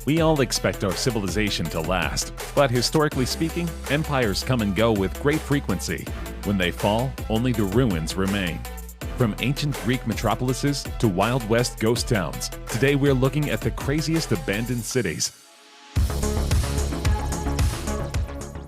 We all expect our civilization to last, but historically speaking, empires come and go with great frequency. When they fall, only the ruins remain. From ancient Greek metropolises to Wild West ghost towns, today we're looking at the craziest abandoned cities.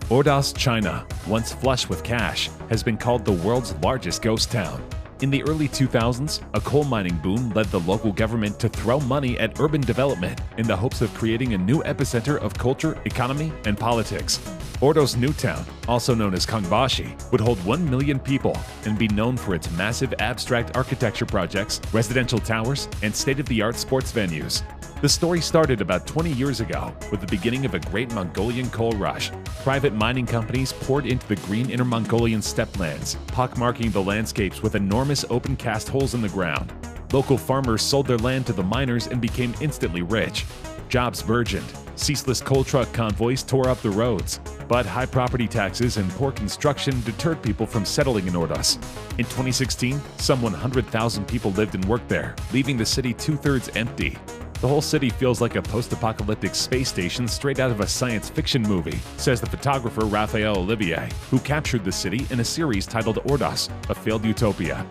Ordos, China, once flush with cash, has been called the world's largest ghost town. In the early 2000s, a coal mining boom led the local government to throw money at urban development in the hopes of creating a new epicenter of culture, economy, and politics. Ordos New Town, also known as Kangbashi, would hold 1 million people and be known for its massive abstract architecture projects, residential towers, and state-of-the-art sports venues. The story started about 20 years ago with the beginning of a great Mongolian coal rush. Private mining companies poured into the green Inner Mongolian steppe-lands, pockmarking the landscapes with enormous open cast holes in the ground. Local farmers sold their land to the miners and became instantly rich. Jobs burgeoned. Ceaseless coal truck convoys tore up the roads. But high property taxes and poor construction deterred people from settling in Ordos. In 2016, some 100,000 people lived and worked there, leaving the city two-thirds empty. The whole city feels like a post-apocalyptic space station straight out of a science fiction movie, says the photographer Raphael Olivier, who captured the city in a series titled Ordos, a failed utopia.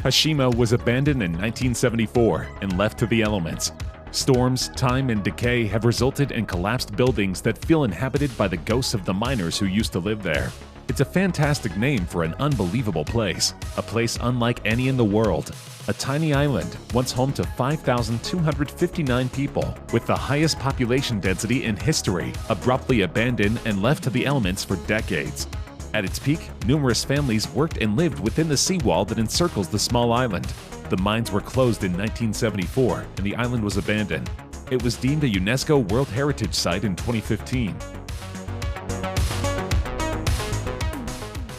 Hiroshima was abandoned in 1974 and left to the elements. Storms, time, and decay have resulted in collapsed buildings that feel inhabited by the ghosts of the miners who used to live there. It's a fantastic name for an unbelievable place, a place unlike any in the world. A tiny island, once home to 5,259 people, with the highest population density in history, abruptly abandoned and left to the elements for decades. At its peak, numerous families worked and lived within the seawall that encircles the small island. The mines were closed in 1974 and the island was abandoned. It was deemed a UNESCO World Heritage Site in 2015.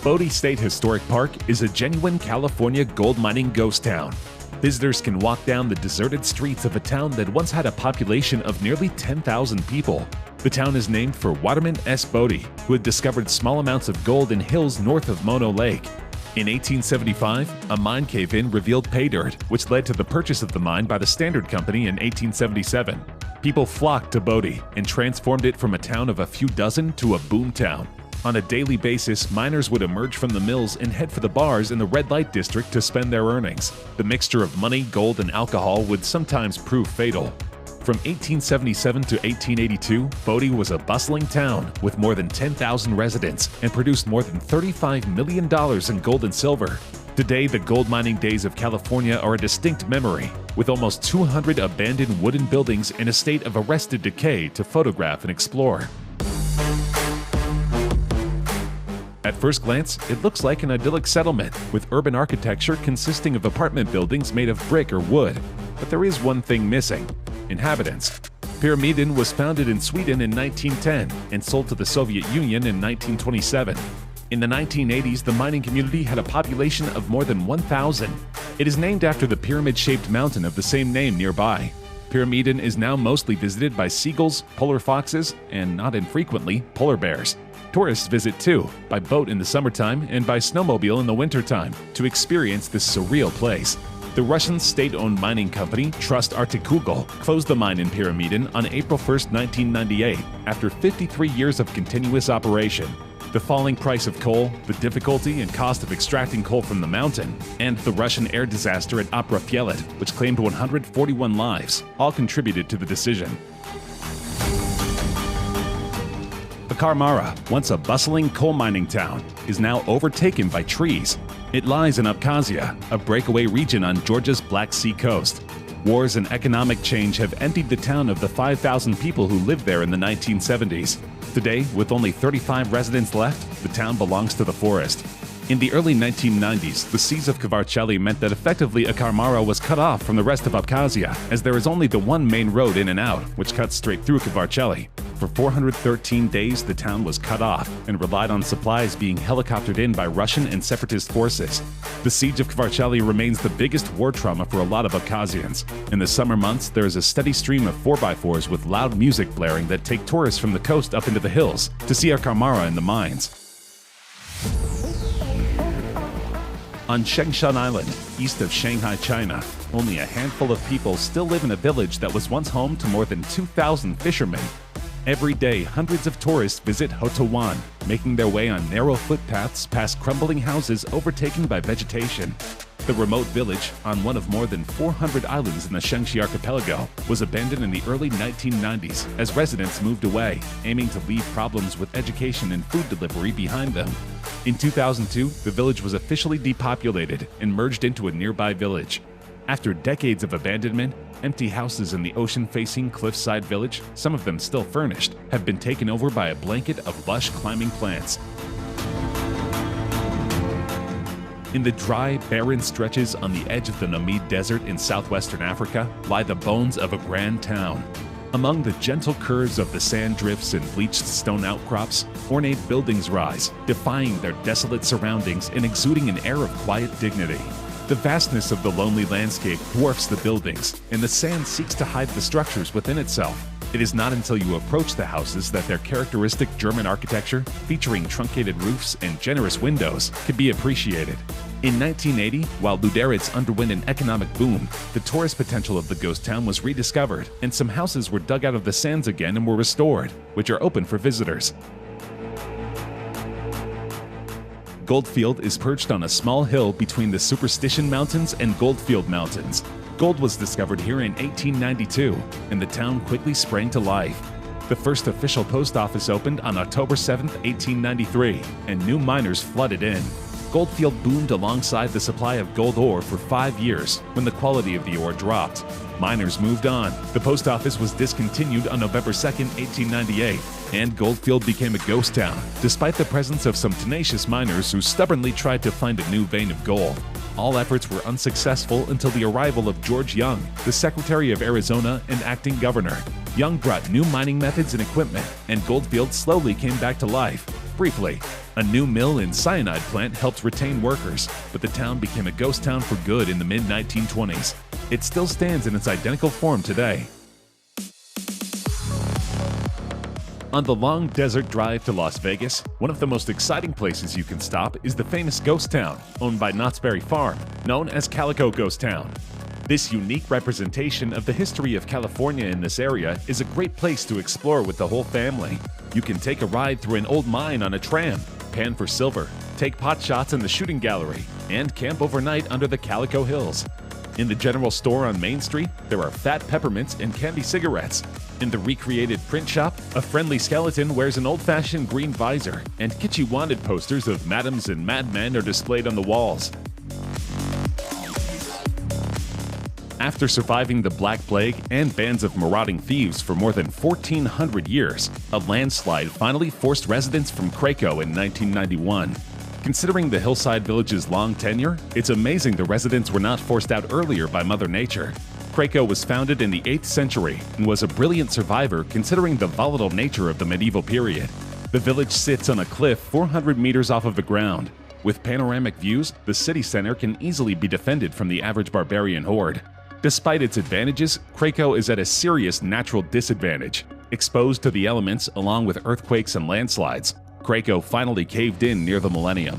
Bodie State Historic Park is a genuine California gold mining ghost town. Visitors can walk down the deserted streets of a town that once had a population of nearly 10,000 people. The town is named for Waterman S. Bodie, who had discovered small amounts of gold in hills north of Mono Lake. In 1875, a mine cave-in revealed pay dirt, which led to the purchase of the mine by the Standard Company in 1877. People flocked to Bodie and transformed it from a town of a few dozen to a boom town. On a daily basis, miners would emerge from the mills and head for the bars in the red light district to spend their earnings. The mixture of money, gold, and alcohol would sometimes prove fatal. From 1877 to 1882, Bodie was a bustling town with more than 10,000 residents and produced more than $35 million in gold and silver. Today, the gold mining days of California are a distinct memory, with almost 200 abandoned wooden buildings in a state of arrested decay to photograph and explore. At first glance, it looks like an idyllic settlement, with urban architecture consisting of apartment buildings made of brick or wood. But there is one thing missing: inhabitants. Pyramiden was founded in Sweden in 1910 and sold to the Soviet Union in 1927. In the 1980s, the mining community had a population of more than 1,000. It is named after the pyramid-shaped mountain of the same name nearby. Pyramiden is now mostly visited by seagulls, polar foxes, and not infrequently, polar bears. Tourists visit too, by boat in the summertime and by snowmobile in the wintertime, to experience this surreal place. The Russian state-owned mining company Trust Artikugol closed the mine in Pyramiden on April 1, 1998, after 53 years of continuous operation. The falling price of coal, the difficulty and cost of extracting coal from the mountain, and the Russian air disaster at Oprafyelet, which claimed 141 lives, all contributed to the decision. Karmara, once a bustling coal mining town, is now overtaken by trees. It lies in Abkhazia, a breakaway region on Georgia's Black Sea coast. Wars and economic change have emptied the town of the 5,000 people who lived there in the 1970s. Today, with only 35 residents left, the town belongs to the forest. In the early 1990s, the siege of Kvarchali meant that effectively Karmara was cut off from the rest of Abkhazia, as there is only the one main road in and out, which cuts straight through Kvarchali. For 413 days, the town was cut off and relied on supplies being helicoptered in by Russian and separatist forces. The siege of Kvarchali remains the biggest war trauma for a lot of Abkhazians. In the summer months, there is a steady stream of 4x4s with loud music blaring that take tourists from the coast up into the hills to see Karmara in the mines. On Shengshan Island, east of Shanghai, China, only a handful of people still live in a village that was once home to more than 2,000 fishermen. Every day, hundreds of tourists visit Hotawan, making their way on narrow footpaths past crumbling houses overtaken by vegetation. The remote village, on one of more than 400 islands in the Shengxi archipelago, was abandoned in the early 1990s as residents moved away, aiming to leave problems with education and food delivery behind them. In 2002, the village was officially depopulated and merged into a nearby village. After decades of abandonment, empty houses in the ocean-facing cliffside village, some of them still furnished, have been taken over by a blanket of lush climbing plants. In the dry, barren stretches on the edge of the Namib Desert in southwestern Africa lie the bones of a grand town. Among the gentle curves of the sand drifts and bleached stone outcrops, ornate buildings rise, defying their desolate surroundings and exuding an air of quiet dignity. The vastness of the lonely landscape dwarfs the buildings, and the sand seeks to hide the structures within itself. It is not until you approach the houses that their characteristic German architecture, featuring truncated roofs and generous windows, can be appreciated. In 1980, while Luderitz underwent an economic boom, the tourist potential of the ghost town was rediscovered, and some houses were dug out of the sands again and were restored, which are open for visitors. Goldfield is perched on a small hill between the Superstition Mountains and Goldfield Mountains. Gold was discovered here in 1892, and the town quickly sprang to life. The first official post office opened on October 7, 1893, and new miners flooded in. Goldfield boomed alongside the supply of gold ore for 5 years when the quality of the ore dropped. Miners moved on. The post office was discontinued on November 2, 1898, and Goldfield became a ghost town, despite the presence of some tenacious miners who stubbornly tried to find a new vein of gold. All efforts were unsuccessful until the arrival of George Young, the Secretary of Arizona and acting governor. Young brought new mining methods and equipment, and Goldfield slowly came back to life. Briefly, a new mill and cyanide plant helped retain workers, but the town became a ghost town for good in the mid-1920s. It still stands in its identical form today. On the long desert drive to Las Vegas, one of the most exciting places you can stop is the famous ghost town, owned by Knott's Berry Farm, known as Calico Ghost Town. This unique representation of the history of California in this area is a great place to explore with the whole family. You can take a ride through an old mine on a tram, pan for silver, take pot shots in the shooting gallery, and camp overnight under the Calico Hills. In the general store on Main Street, there are fat peppermints and candy cigarettes. In the recreated print shop, a friendly skeleton wears an old-fashioned green visor, and kitschy wanted posters of madams and madmen are displayed on the walls. After surviving the Black Plague and bands of marauding thieves for more than 1,400 years, a landslide finally forced residents from Cracow in 1991. Considering the hillside village's long tenure, it's amazing the residents were not forced out earlier by Mother Nature. Cracow was founded in the 8th century and was a brilliant survivor considering the volatile nature of the medieval period. The village sits on a cliff 400 meters off of the ground. With panoramic views, the city center can easily be defended from the average barbarian horde. Despite its advantages, Cracow is at a serious natural disadvantage. Exposed to the elements along with earthquakes and landslides, Cracow finally caved in near the millennium.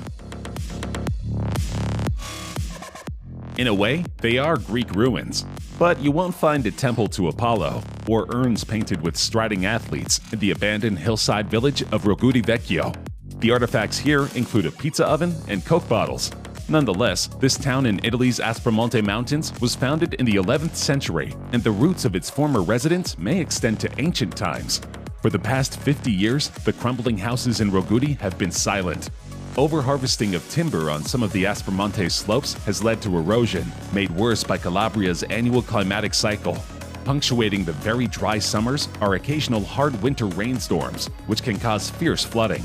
In a way, they are Greek ruins, but you won't find a temple to Apollo or urns painted with striding athletes in the abandoned hillside village of Rogudi Vecchio. The artifacts here include a pizza oven and Coke bottles. Nonetheless, this town in Italy's Aspromonte Mountains was founded in the 11th century, and the roots of its former residents may extend to ancient times. For the past 50 years, the crumbling houses in Rogudi have been silent. Overharvesting of timber on some of the Aspromonte slopes has led to erosion, made worse by Calabria's annual climatic cycle. Punctuating the very dry summers are occasional hard winter rainstorms, which can cause fierce flooding.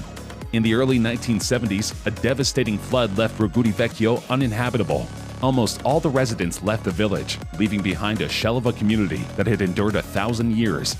In the early 1970s, a devastating flood left Rogudi Vecchio uninhabitable. Almost all the residents left the village, leaving behind a shell of a community that had endured 1,000 years.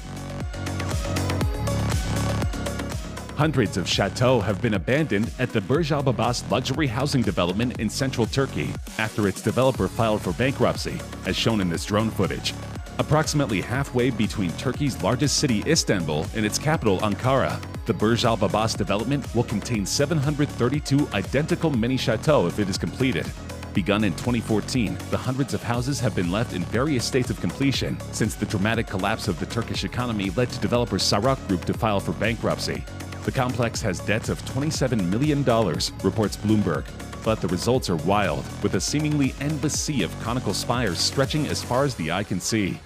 Hundreds of chateaux have been abandoned at the Burj Al Babas luxury housing development in central Turkey after its developer filed for bankruptcy, as shown in this drone footage. Approximately halfway between Turkey's largest city, Istanbul, and its capital, Ankara, the Burj Al Babas development will contain 732 identical mini chateaux if it is completed. Begun in 2014, the hundreds of houses have been left in various states of completion since the dramatic collapse of the Turkish economy led to developer Sarak Group to file for bankruptcy. The complex has debts of $27 million, reports Bloomberg. But the results are wild, with a seemingly endless sea of conical spires stretching as far as the eye can see.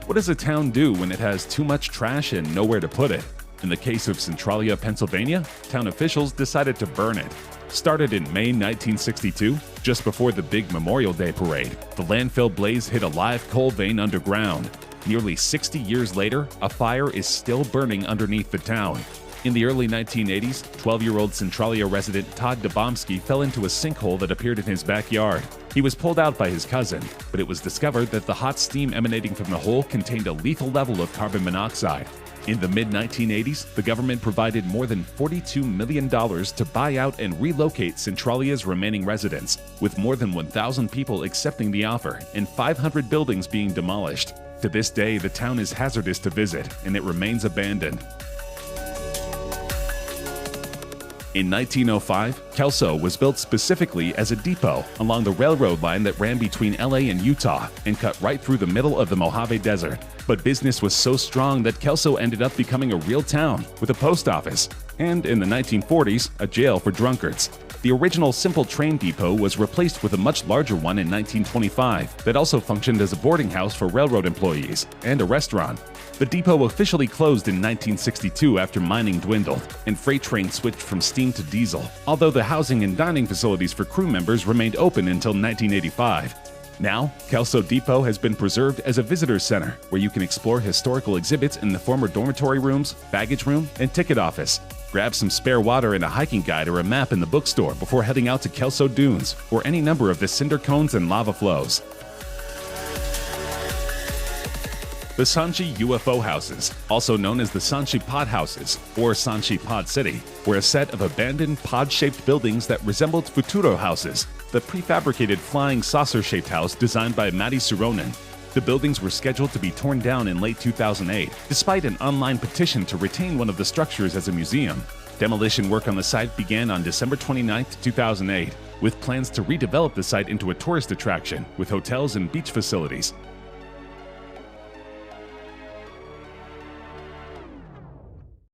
What does a town do when it has too much trash and nowhere to put it? In the case of Centralia, Pennsylvania, town officials decided to burn it. Started in May 1962, just before the big Memorial Day parade, the landfill blaze hit a live coal vein underground. Nearly 60 years later, a fire is still burning underneath the town. In the early 1980s, 12-year-old Centralia resident Todd Dobomsky fell into a sinkhole that appeared in his backyard. He was pulled out by his cousin, but it was discovered that the hot steam emanating from the hole contained a lethal level of carbon monoxide. In the mid-1980s, the government provided more than $42 million to buy out and relocate Centralia's remaining residents, with more than 1,000 people accepting the offer and 500 buildings being demolished. To this day, the town is hazardous to visit, and it remains abandoned. In 1905, Kelso was built specifically as a depot along the railroad line that ran between LA and Utah and cut right through the middle of the Mojave Desert. But business was so strong that Kelso ended up becoming a real town with a post office and, in the 1940s, a jail for drunkards. The original simple train depot was replaced with a much larger one in 1925 that also functioned as a boarding house for railroad employees and a restaurant. The depot officially closed in 1962 after mining dwindled, and freight trains switched from steam to diesel, although the housing and dining facilities for crew members remained open until 1985. Now, Kelso Depot has been preserved as a visitor center where you can explore historical exhibits in the former dormitory rooms, baggage room, and ticket office. Grab some spare water and a hiking guide or a map in the bookstore before heading out to Kelso Dunes or any number of the cinder cones and lava flows. The Sanchi UFO houses, also known as the Sanchi Pod houses or Sanchi Pod City, were a set of abandoned pod-shaped buildings that resembled Futuro houses, the prefabricated flying saucer-shaped house designed by Matti Suronen. The buildings were scheduled to be torn down in late 2008, despite an online petition to retain one of the structures as a museum. Demolition work on the site began on December 29, 2008, with plans to redevelop the site into a tourist attraction with hotels and beach facilities.